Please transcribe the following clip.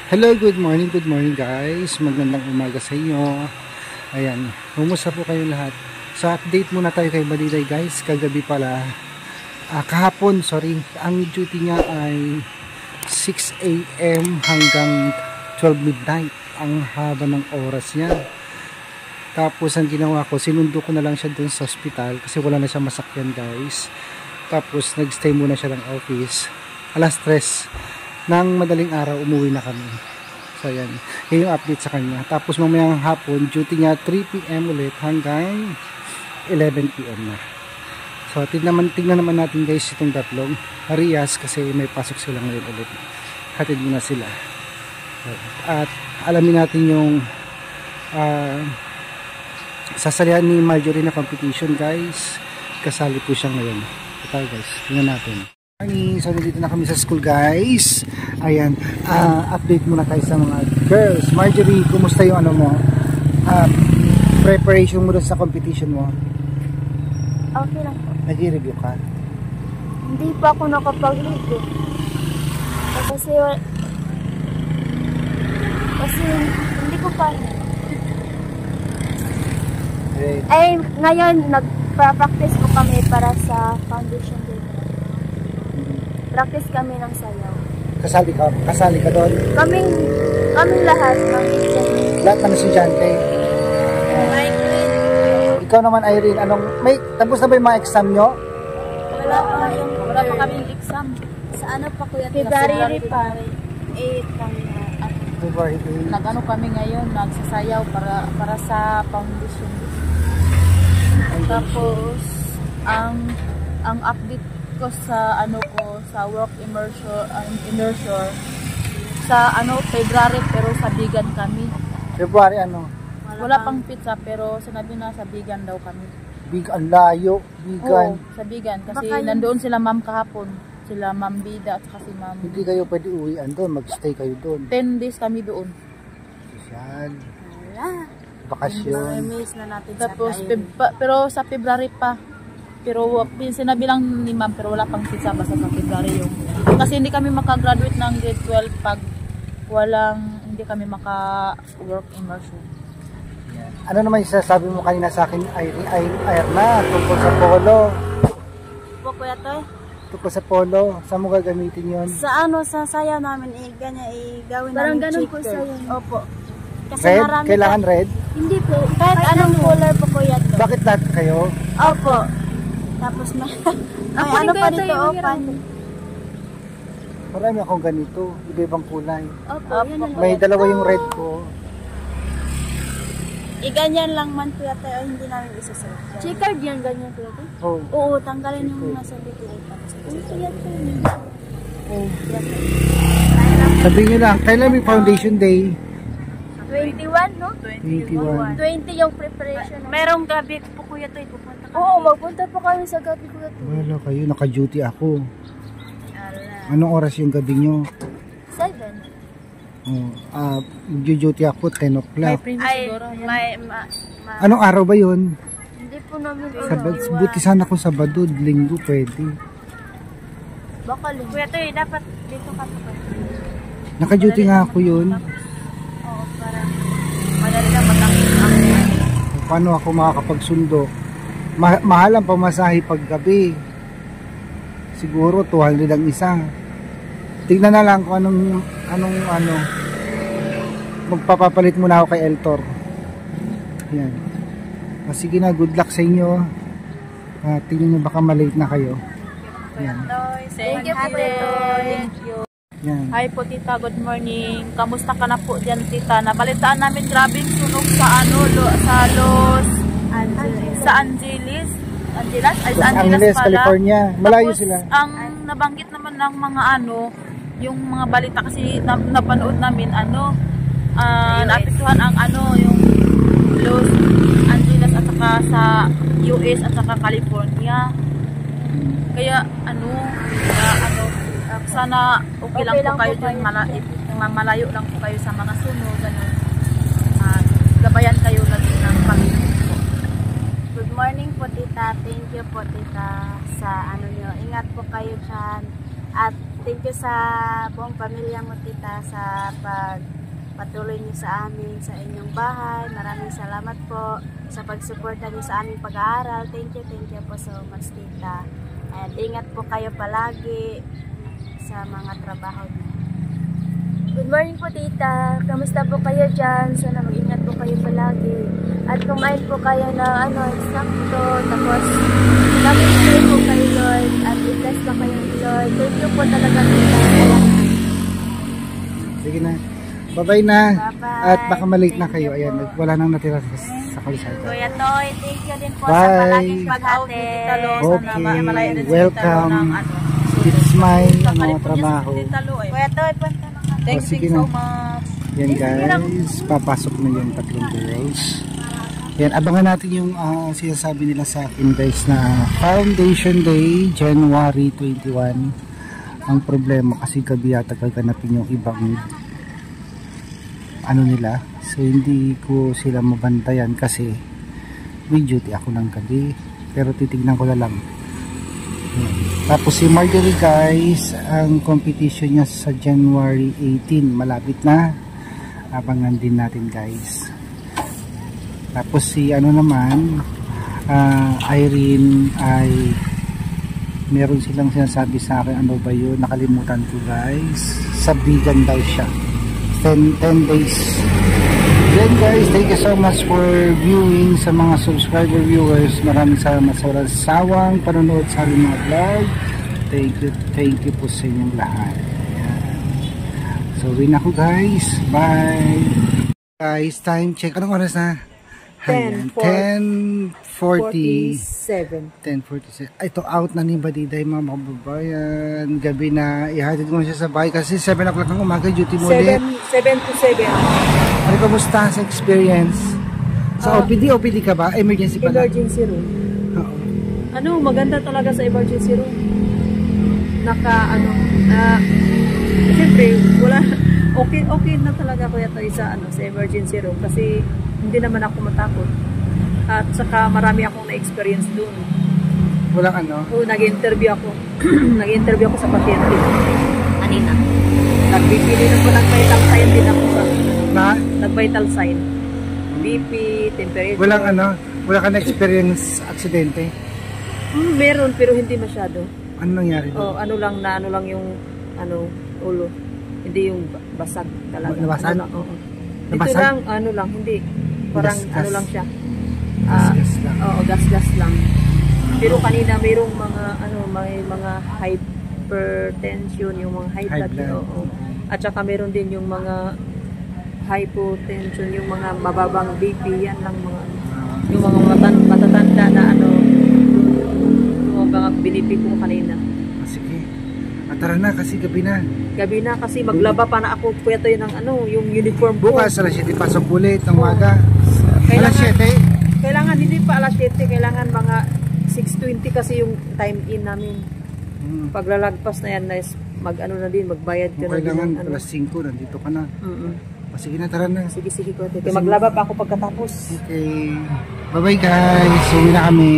Hello, good morning guys. Magandang umaga sa inyo. Ayan, kumusta po kayo lahat? So update muna tayo kay Baliday guys. Kagabi pala, kahapon, sorry, ang duty niya ay 6 AM hanggang 12 midnight. Ang haba ng oras niya. Tapos ang ginawa ko, sinundo ko na lang siya dun sa hospital kasi wala na siya masakyan guys. Tapos nagstay muna siya ng office. Alas 3 ng madaling araw umuwi na kami. So ayan, yun yung update sa kanya. Tapos mamayang hapon, duty niya 3 PM ulit hanggang 11 PM na. So tignan naman natin guys itong tatlong Arias kasi may pasok sila ngayon ulit. Hatid muna sila. At alamin natin yung sasalihan ni Marjorie na competition guys. Kasali po siya ngayon. Ito guys, tingnan natin. So nandito na kami sa school guys. Ayan, update muna tayo sa mga girls. Marjorie, kumusta yung ano mo? Preparation mo sa competition mo? Okay lang po. Nag-review ka? Hindi pa ako nakapag-review. Kasi hindi ko pa. Okay. Ay, ngayon nagpa-practice po kami para sa foundation day. Practice kami ng sayaw. Kasali ka doon? Kaming lahat ng estudyante. Lahat ng estudyante? Ikaw naman Irene, tapos na ba yung mga exam nyo? Wala pa kaming exam. Sa ano pa kuya? February pa. 8 kami February 8. Nag-ano kami ngayon, nagsasayaw para sa foundation. Tapos ang update ko sa sa work immersion sa February pero sa Bigan kami. February Wala pang pizza pero sinabi na sa Bigan daw kami. Ang layo, Bigan. Oo, sa Bigan kasi nandoon sila ma'am kahapon. Sila ma'am Bida at kasi ma'am. Hindi kayo pwede uwian doon, mag-stay kayo doon. 10 days kami doon. Sosyal. Wala. Bakasyon. Miss na natin Tapos pero sa February pa. Pero sinabi lang ni ma'am pero wala pang pizza basta sa February yung. Kasi hindi kami makagraduate ng grade 12 pag hindi kami maka-work immersion. Yan. Ano naman yung sasabi mo kanina sa akin, Irna, tungkol sa polo? Po kuya Toy? Tungkol sa polo, saan mo gagamitin yun? Sa sayaw namin, gawin namin ganun cheater. po sayaw. Opo. Kasi Red? marami Kailangan red? Hindi po. Kahit anong color po kuya Toy. Bakit lahat kayo? Opo. Tapos may ano pa dito open. Marami akong ganito, iba-ibang kulay. Opo, yun lang. May dalawa yung red ko. Ganyan lang man kuya Toy, hindi namin isasayaw. Checkered yan, ganyan kuya Toy? Oh. Oo, tanggalin yung nasa BTL. Kuya Toy. Oh. Sabihin nyo lang, kailan may foundation day? 21, no? 21. 20 yung preparation. Merong gabi po kuya Toy, pupunta kami. Oo, magpunta po kami sa gabi kuya Toy. Wala kayo, naka-duty ako. Anong oras yung gabi nyo? 7. Oh, duty ako 10 o'clock. Siguro. Anong araw ba yun? Hindi po namin Buti sana kung Sabado, Linggo pwede. Baka lang. Kuya Toy, dapat dito ka pa. Naka-duty nga ako yun. Oo, para madali lang matangkap. Paano ako makakapagsundo? Mahal ang pamasahe pag gabi. Siguro 200 ang isa. Tignan na lang kung anong magpapapalit muna ako kay Eltor. Yan. Sige na, good luck sa inyo. Tingnan nyo baka malate na kayo. Yan. Thank you po. Thank you. Yan. Hi po tita, good morning. Kamusta ka na po diyan tita? Nabalitaan namin grabing sunog sa Angeles pala. California. Malayo Tapos, sila. Ang nabanggit naman ng mga yung mga balita kasi napanood namin naapektuhan ang yung Los Angeles at saka sa US at saka California. Kaya sana okay lang po kayo dyan, malayo lang po kayo sa mga sunog, ganun. Gabayan kayo lagi ng Panginoon. Good morning po tita. Thank you po tita sa nyo. Ingat po kayo dyan. At Thank you sa buong pamilya mo, tita, sa pagpatuloy niyo sa amin, sa inyong bahay. Maraming salamat po sa pagsuporta niyo sa aming pag-aaral. Thank you po so much, tita. And ingat po kayo palagi sa mga trabaho niyo. Good morning po, tita. Kamusta po kayo dyan? Sana mag-ingat po kayo palagi. At kumain po kayo ng eksakto. Tapos, mag-pray po kayo, Lord. At i-bless pa kayo, Lord. Thank you po talaga, tita. Sige na. Bye-bye na. Bye-bye. At baka malate na kayo. Ayan, wala nang natira sa kalsada. Kuya Toy, thank you din po Bye. sa palaging Pag-out ni Tita Lo, pag-ate. sana malayo din si Tita Lo Welcome. ng It's my Kalipon niya trabaho. si Tita Lo eh. Kuya Toy, punta naman. Thank sige you so na. much. Yan guys, papasok na yung tatlong girls. Yan, abangan natin yung sinasabi nila sa akin guys na Foundation Day, January 21. Ang problema kasi gabi yata gaganapin yung ibang ano nila. So hindi ko sila mabantayan kasi may duty ako ng gabi. Pero titignan ko na lang. Yan. Tapos si Marjorie guys, ang competition niya sa January 18, malapit na. Abangan din natin guys. Tapos si ano naman, Irene ay meron silang sinasabi sa akin, ano ba yun, nakalimutan ko guys. Sa vegan daw siya. 10 days. Then guys, thank you so much for viewing sa mga subscriber viewers. Maraming salamat sa walang sawang panonood sa aming mga vlog. Thank you po sa inyong lahat. Ayan. So win ako guys. Bye. Guys, time check. Anong oras na? 10:47. 10:47. Ito out na ni Badiday mga kababayan. Gabi na ihatid ko na siya sa bahay kasi 7 o'clock ng umaga duty mo ulit. 7 to 7. Ano kamusta sa experience? Sa OPD ka ba? Emergency pala? Emergency room. Oo. Ano, maganda talaga sa emergency room. Siyempre, okay na talaga kuya tayo sa emergency room kasi hindi naman ako matakot. At saka marami akong na-experience doon. Walang ano? So, nag-interview ako. Nag-interview ako sa pasyente. Kanina. Nagbibili na po ng vital sign din ako sa Na? nag-vital sign. BP, temperature. Walang ano? Wala ka na-experience aksidente? Meron pero hindi masyado. Ano nangyari doon? Oh, ano lang yung ulo. Hindi yung basag talaga. Nabasag? Oo. Dito Nabasag? lang, hindi. Parang Gas-gas. lang siya. Gas-gas lang. Oo, gas-gas lang. Pero kanina mayroong may mga hypertension, yung mga high blood. Oo. At saka meron din yung mga hypotension, yung mga mababang BP, yan lang mga yung mga matatanda na yung mga binipi ko kanina. Sige. Tara na kasi gabi na. Gabi na kasi maglaba pa na ako kuya tayo ng yung uniform ko. Bukas alas 7 pasok ulit ng umaga. Alas 7? Kailangan hindi pa alas 7, kailangan mga 6:20 kasi yung time in namin. Paglalagpas na yan, na din, magbayad ka na din. Kailangan alas 5 nandito ka na. Sige na, tara na. Sige kuya tayo. Maglaba pa ako pagkatapos. Okay. Bye-bye guys. Uwi na kami.